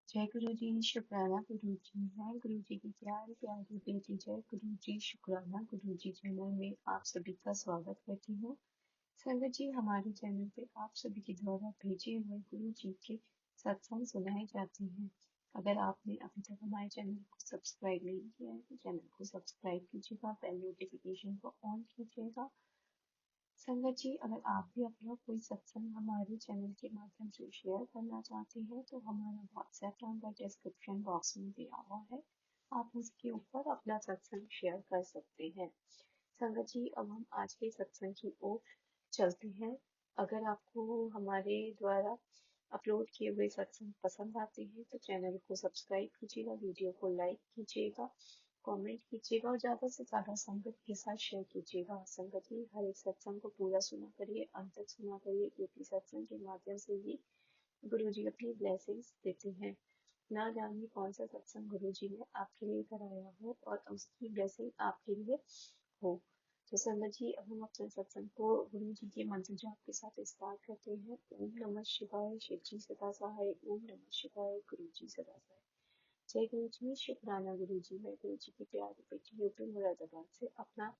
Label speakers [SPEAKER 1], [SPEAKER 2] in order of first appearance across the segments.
[SPEAKER 1] जय गुरु जी शुक्राना गुरु जी। मैं गुरु जी की प्यारी प्यारी बेटी जय गुरु जी शुक्राना गुरु जी चैनल में आप सभी का स्वागत करती हूँ। संगत जी, हमारे चैनल पे आप सभी के द्वारा भेजे हुए गुरु जी के सत्संग सुनाए जाते हैं। अगर आपने अभी तक हमारे चैनल को सब्सक्राइब नहीं किया है तो चैनल को सब्सक्राइब कीजिएगा, बेल नोटिफिकेशन को ऑन कीजिएगा। संगत जी, अगर आप भी अपना कोई सत्संग हमारे चैनल के माध्यम से शेयर करना चाहते हैं तो हमारा व्हाट्सएप नंबर डिस्क्रिप्शन बॉक्स में दिया हुआ है। आप उसके ऊपर अपना सत्संग शेयर कर सकते हैं। संगत जी, अब हम आज के सत्संग की ओर चलते हैं। अगर आपको हमारे द्वारा अपलोड किए हुए सत्संग पसंद आते हैं तो चैनल को सब्सक्राइब कीजिएगा, वीडियो को लाइक कीजिएगा, कमेंट कीजिएगा और ज़्यादा से ज़्यादा संगत के साथ शेयर कीजिएगा। संगत ही हर एक सत्संग को पूरा सुना करिए, अंत तक सुना करिए, क्योंकि सत्संग के माध्यम से ही गुरु जी अपनी ब्लेसिंग्स देते हैं। ना जानिए कौन सा सत्संग गुरु जी ने आपके लिए कराया हो और उसकी ब्लेसिंग आपके लिए हो। तो संगत जी, अब हम अपने सत्संग को गुरु जी के मंत्र जाप के साथ स्टार्ट करते हैं। ओम नमः शिवाय, शिव जी सदा सहाय। ओम नमः शिवाय, गुरु जी सदा सहाय। जय गुरु जी शुक्राना गुरु जी। मैं गुरु जी की प्यारी बेटी यूपी मुरादाबाद से अपना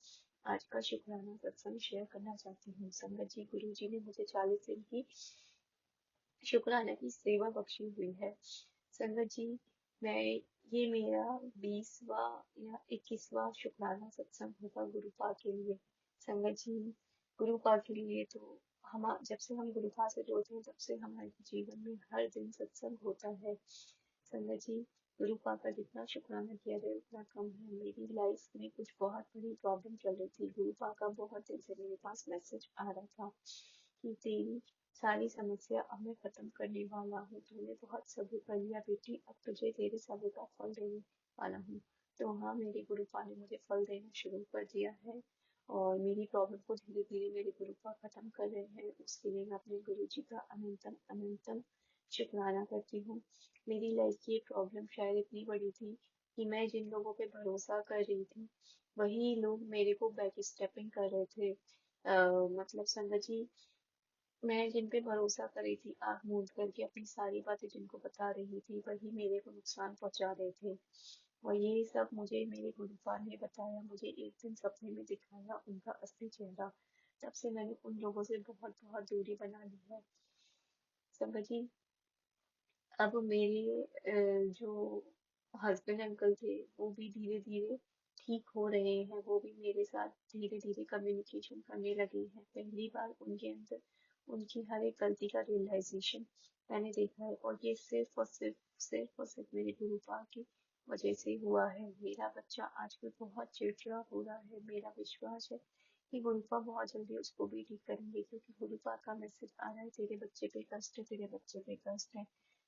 [SPEAKER 1] आज का शुक्राना सत्संग शेयर करना चाहती हूँ। संगत जी, गुरु जी ने मुझे 40 दिन की शुक्राना की सेवा बख्शी हुई है। संगत जी, मैं ये मेरा 20वां या 21वां शुक्राना सत्संग होगा गुरुपा के लिए। संगत जी, गुरुपा के लिए तो हम जब से हम गुरुपा से जुड़ते हैं तब से हमारे जीवन में हर दिन सत्संग होता है। संगत जी, गुरुपा का जितना शुक्राना किया जाए उतना कम है। मेरी लाइफ में कुछ बहुत बड़ी प्रॉब्लम चल रही थी। गुरुपा का बहुत दिन से मेरे पास मैसेज आ रहा था कि तेरी सारी समस्या अब मैं खत्म करने वाला हूँ। तूने बहुत सब्र कर लिया बेटी, अब तुझे तेरे सब्र का फल देने वाला हूँ। तो हाँ, मेरे गुरुपा ने मुझे फल देना शुरू कर दिया है और मेरी प्रॉब्लम को धीरे धीरे मेरे गुरुपा खत्म कर रहे हैं। उसके लिए मैं अपने गुरु जी का अनंतम अनंतम शुक्राना करती हूँ। मेरी लाइफ की ये प्रॉब्लम शायद इतनी बड़ी थी कि मैं जिन लोगों पे भरोसा कर रही थी वही लोग मेरे को बैक स्टेपिंग कर रहे थे। मतलब संगत जी, मैं जिन पे भरोसा कर रही थी, आंख मूंद करके अपनी सारी बातें जिनको बता रही थी, वही मेरे को नुकसान पहुंचा रहे थे। और ये सब मुझे मेरे गुरुपा ने बताया, मुझे एक दिन सपने में दिखाया उनका असली चेहरा। तब से मैंने उन लोगों से बहुत बहुत दूरी बना ली है। संगत जी, अब मेरे जो हस्बैंड अंकल थे वो भी धीरे धीरे ठीक हो रहे हैं। वो भी मेरे साथ धीरे धीरे कम्युनिकेशन करने लगे हैं। पहली बार उनके अंदर उनकी हर एक गलती का रियलाइजेशन मैंने देखा है और ये सिर्फ और सिर्फ मेरे गुरुपा की वजह से हुआ है। मेरा बच्चा आजकल बहुत चिड़चिड़ा हो रहा है। मेरा विश्वास है कि गुरुपा बहुत जल्दी उसको भी ठीक करेंगे, क्योंकि गुरुपा का मैसेज आ रहा है, तेरे बच्चे पे कष्ट है, तेरे बच्चे पे कष्ट है।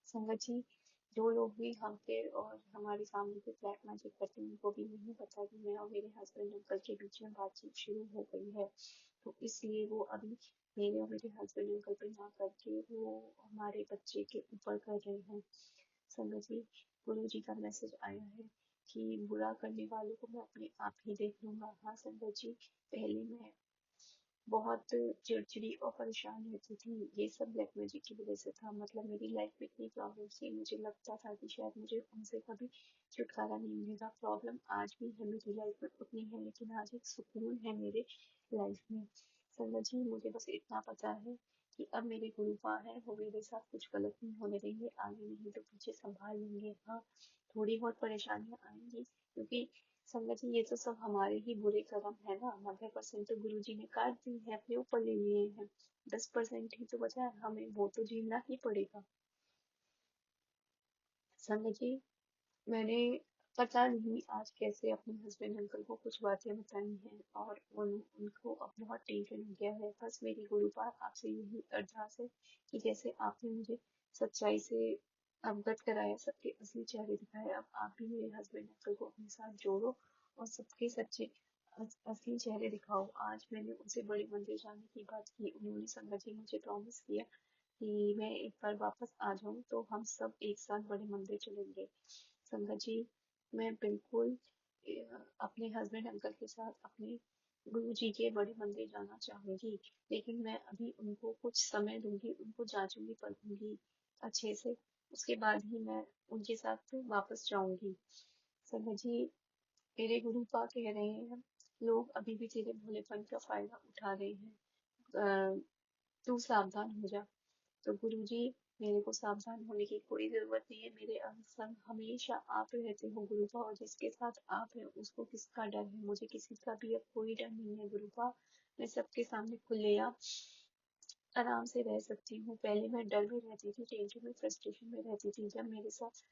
[SPEAKER 1] संगत जी, जो लोग भी हम पे और हमारी फैमिली पे ब्लैक मैजिक करते हैं उनको भी नहीं पता कि मैं और मेरे हस्बैंड अंकल के बीच में बातचीत शुरू हो गई है। तो इसलिए वो अभी मेरे और मेरे हस्बैंड अंकल पे ना करके वो हमारे बच्चे के ऊपर कर रहे हैं। संगत जी, गुरु जी का मैसेज आया है कि बुरा करने वालों को मैं अपने आप ही देख लूंगा। हाँ संगत जी, पहले मैं बहुत चिड़चिड़ी और परेशान रहती थी। ये सब ब्लैक मैजिक की वजह से था। मतलब मेरी लाइफ में इतनी प्रॉब्लम थी, मुझे लगता था कि शायद मुझे उनसे कभी छुटकारा नहीं मिलेगा। प्रॉब्लम आज भी है मेरी लाइफ में उतनी है, लेकिन आज एक सुकून है मेरे लाइफ में। संगत जी, मुझे बस इतना पता है कि अब मेरे गुरुपा है, वो मेरे साथ कुछ गलत नहीं होने देंगे, आगे नहीं तो पीछे संभाल लेंगे। हाँ, थोड़ी बहुत परेशानियां आएंगी, क्योंकि संगत जी ये तो सब हमारे ही बुरे कर्म है ना। 90% तो गुरु जी ने काट दी है, अपने ऊपर ले लिए हैं। 10% ही तो बचा है, हमें वो तो झेलना ही पड़ेगा। संगत जी, मैंने पता नहीं आज कैसे अपने हस्बैंड अंकल को कुछ बातें बताई हैं और उनको अब बहुत टेंशन हो गया है। बस मेरी गुरुपाद आपसे यही अरदास है कि जैसे आपने मुझे सच्चाई से अवगत कराया, सबके असली चेहरे दिखाए, अब आप भी मेरे हस्बैंड अंकल को अपने साथ जोड़ो और सबके सच्चे असली चेहरे दिखाओ। आज मैंने उनसे बड़े मंदिर जाने की बात की। उन्होंने संगत जी मुझे प्रॉमिस किया कि मैं एक बार वापस आ जाऊं तो हम सब एक साथ बड़े मंदिर चलेंगे। संगत जी, मैं बिल्कुल अपने हस्बैंड अंकल के साथ अपने गुरु जी के बड़े मंदिर जाना चाहूंगी, लेकिन मैं अभी उनको कुछ समय दूंगी, उनको जांचूंगी परखूंगी अच्छे से। उसके बाद ही मैं उनके साथ वापस जाऊंगी। संगत जी, मेरे गुरु पा कह रहे हैं, लोग अभी भी तेरे भोलेपन का फायदा उठा रहे हैं। तू सावधान हो जा। तो गुरुजी, मेरे को सावधान होने की कोई जरूरत नहीं है। मेरे संग हमेशा आप रहते हो गुरुपा, और जिसके साथ आप हैं उसको किसका डर है? मुझे किसी का भी अब कोई डर नहीं है गुरुपा। मैं सबके सामने खुलेआम आराम से रह सकती हूँ। पहले मैं डर में रहती थी, टेंशन में, फ्रस्ट्रेशन में रहती थी, जब मेरे साथ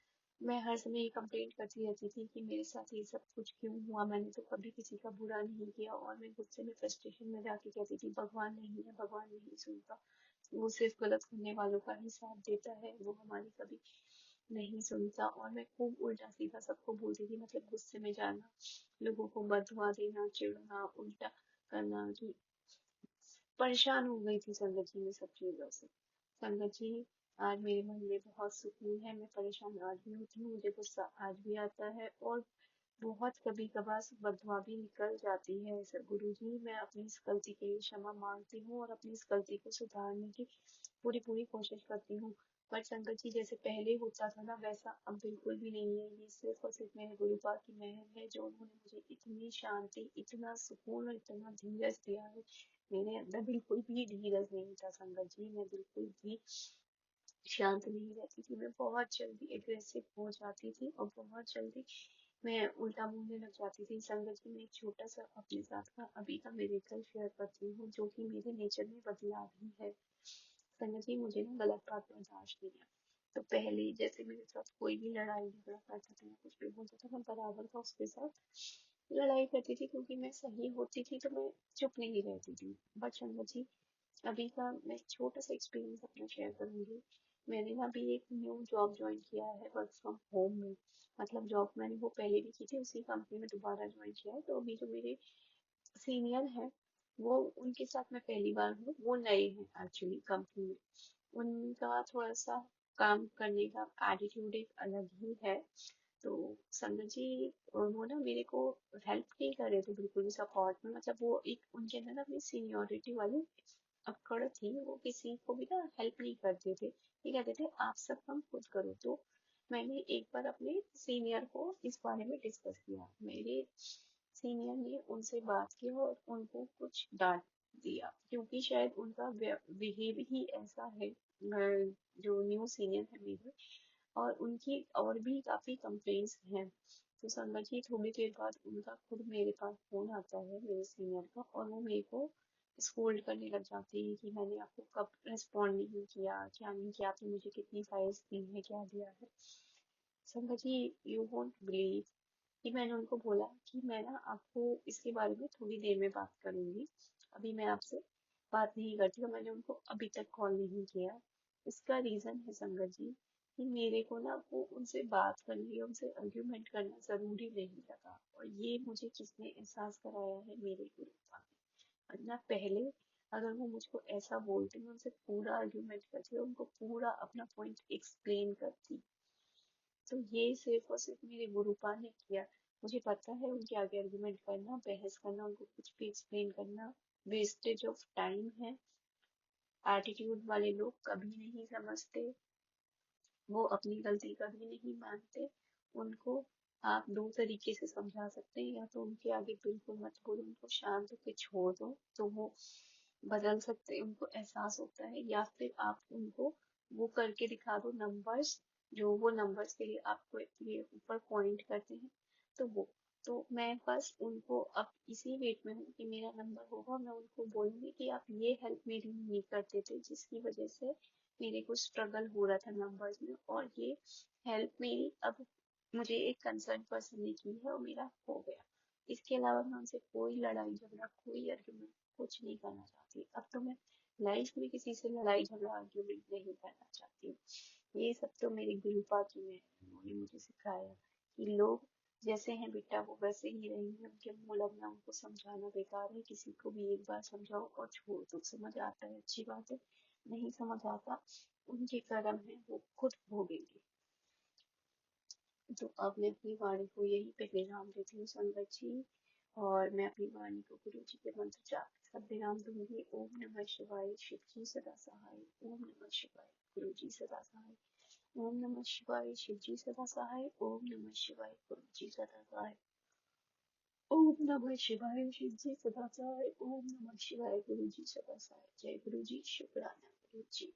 [SPEAKER 1] मैं हर समय ये कंप्लेंट करती रहती थी कि मेरे साथ ये सब कुछ क्यों हुआ, मैंने तो कभी किसी का बुरा नहीं किया। और मैं गुस्से में, फ्रस्ट्रेशन में जाके कहती थी भगवान नहीं है, भगवान नहीं सुनता, वो सिर्फ गलत करने वालों का ही साथ देता है, वो हमारी कभी नहीं सुनता। और मैं खूब उल्टा सीधा सबको बोलती थी, मतलब गुस्से में जाना, लोगों को बददुआ देना, चिढ़ना, उल्टा करना, कि परेशान हो गई थी संगत जी में सब चीजों से। संगत जी, आज मेरे मन में बहुत सुकून है। मैं परेशान आज भी होती हूँ, मुझे गुस्सा आज भी आता है, और बहुत कभी कभार बददुआ भी निकल जाती है। सर गुरु जी, मैं अपनी इस गलती के लिए क्षमा मांगती हूँ और अपनी इस गलती को सुधारने की पूरी पूरी कोशिश करती हूँ। पर संगत जी, जैसे पहले होता था ना, वैसा अब बिल्कुल भी नहीं है। ये सिर्फ और सिर्फ मेरे गुरुपा की मेहर है, जो उन्होंने मुझे इतनी शांति, इतना सुकून और इतना धीरज दिया है। मेरे अंदर बिल्कुल भी धीरज नहीं था संगत जी, मैं बिल्कुल भी शांत नहीं रहती थी। मैं बहुत जल्दी एग्रेसिव हो जाती थी, और बहुत जल्दी मैं उल्टा बोलने लग जाती थी। संगत जी, मैं एक छोटा सा अपने साथ का अभी का मिरेकल शेयर करती हूँ, जो कि मेरे नेचर में बदलाव ही है। संगत जी, मुझे ना गलत बात बर्दाश्त नहीं है। तो पहले जैसे मेरे साथ कोई भी लड़ाई झगड़ा करता था या कुछ भी बोलता था, मैं बराबर का उसके साथ लड़ाई करती थी, क्योंकि मैं सही होती थी तो मैं चुप नहीं रहती थी। बट संगत जी, अभी का मैं एक छोटा सा एक्सपीरियंस अपना शेयर करूंगी। मैंने ना अभी एक न्यू जॉब ज्वाइन किया है, वर्क फ्रॉम होम में। मतलब जॉब मैंने वो पहले भी की थी, उसी कंपनी में दोबारा ज्वाइन किया है। तो अभी जो मेरे सीनियर है, वो उनके साथ मैं पहली बार हूँ, वो नए हैं एक्चुअली कंपनी में। उनका थोड़ा सा काम करने का एटीट्यूड एक अलग ही है। तो संगत जी, वो ना मेरे को हेल्प नहीं कर रहे थे बिल्कुल भी सपोर्ट में। मतलब वो एक उनके अंदर ना अपनी सीनियोरिटी वाली अक्कड़ थी, वो किसी को भी ना हेल्प नहीं करते थे। ये कहते थे आप सब काम खुद करो। तो मैंने एक बार अपने सीनियर को इस बारे में डिस्कस किया। मेरे सीनियर ने उनसे बात की और उनको कुछ डांट दिया, क्योंकि शायद उनका बिहेव ही ऐसा है। जो न्यू सीनियर है मेरे, और उनकी और भी काफी कंप्लेंट्स हैं। तो संगत जी, थोड़ी देर बाद उनका खुद मेरे पास फोन आता है, मेरे सीनियर का, और वो मेरे को स्कोल्ड करने लग जाती है कि मैंने आपको कब रेस्पॉन्ड नहीं किया, क्या नहीं किया, आपने मुझे कितनी फाइल्स दी है, क्या दिया है। संगत जी, यू वोंट बिलीव कि मैंने उनको बोला कि मैं ना आपको इसके बारे में थोड़ी देर में बात करूंगी, अभी मैं आपसे बात नहीं करती। और मैंने उनको अभी तक कॉल नहीं किया। इसका रीजन है संगत जी, कि मेरे को ना वो उनसे बात करनी, उनसे आर्ग्यूमेंट करना जरूरी नहीं लगा। और ये मुझे किसने एहसास कराया है? मेरे गुरुपा ने। वरना पहले अगर वो मुझको ऐसा बोलते, मैं उनसे पूरा आर्ग्यूमेंट करती और उनको पूरा अपना पॉइंट एक्सप्लेन करती। तो ये सिर्फ और सिर्फ मेरे गुरुपा ने किया। मुझे पता है उनके आगे आर्गुमेंट करना, बहस करना, उनको कुछ भी एक्सप्लेन करना वेस्टेज ऑफ टाइम है। एटीट्यूड वाले लोग कभी नहीं समझते, वो अपनी गलती कभी नहीं मानते। उनको आप दो तरीके से समझा सकते हैं, या तो उनके आगे बिल्कुल मत बोलो, उनको शांत होकर छोड़ दो, तो वो बदल सकते हैं, उनको एहसास होता है। या फिर आप उनको वो करके दिखा दो नंबर्स, जो वो नंबर्स के लिए आपको ये ऊपर पॉइंट करते हैं, तो वो। तो मैं बस उनको अब इसी वेट में हूँ कि मेरा नंबर होगा, मैं उनको बोलूंगी कि आप ये हेल्प मेरी नहीं करते थे, जिसकी वजह से मेरे को स्ट्रगल हो रहा था नंबर्स में, और ये हेल्प मेरी अब मुझे एक कंसर्न पर्सन ने की है और मेरा हो गया। इसके अलावा मैं उनसे कोई लड़ाई झगड़ा, कोई आर्गुमेंट कुछ नहीं करना चाहती। अब तो मैं लाइफ में किसी से लड़ाई झगड़ा आर्ग्यूमेंट नहीं करना चाहती हूँ। ये सब तो मेरे गुरुपा की में उन्होंने मुझे सिखाया कि लोग जैसे हैं बेटा, वो वैसे ही रहेंगे। उनके मुंह लगना, उनको समझाना बेकार है। किसी को भी एक बार समझाओ और छोड़ दो। समझ आता है अच्छी बात है, नहीं समझ आता उनके कर्म है, वो खुद भोगेंगे। तो अब मैं अपनी वाणी को यही पे विराम देती हूँ संगत जी। और मैं अपनी वाणी को गुरु जी के मंत्र जाप के साथ विराम दूंगी। ओम नमः शिवाय। शिव जी सदा सहाय। ओम नमः शिवाय। गुरु जी सदा सहाय। ओम नमः शिवाय शिवजी सदा सहाय। ओम नमः शिवाय गुरुजी सदा सहाय। ओम नमः शिवाय शिवजी सदा सहाय। ओम नमः शिवाय गुरुजी सदा सहाय। जय गुरुजी, शुक्राना गुरुजी।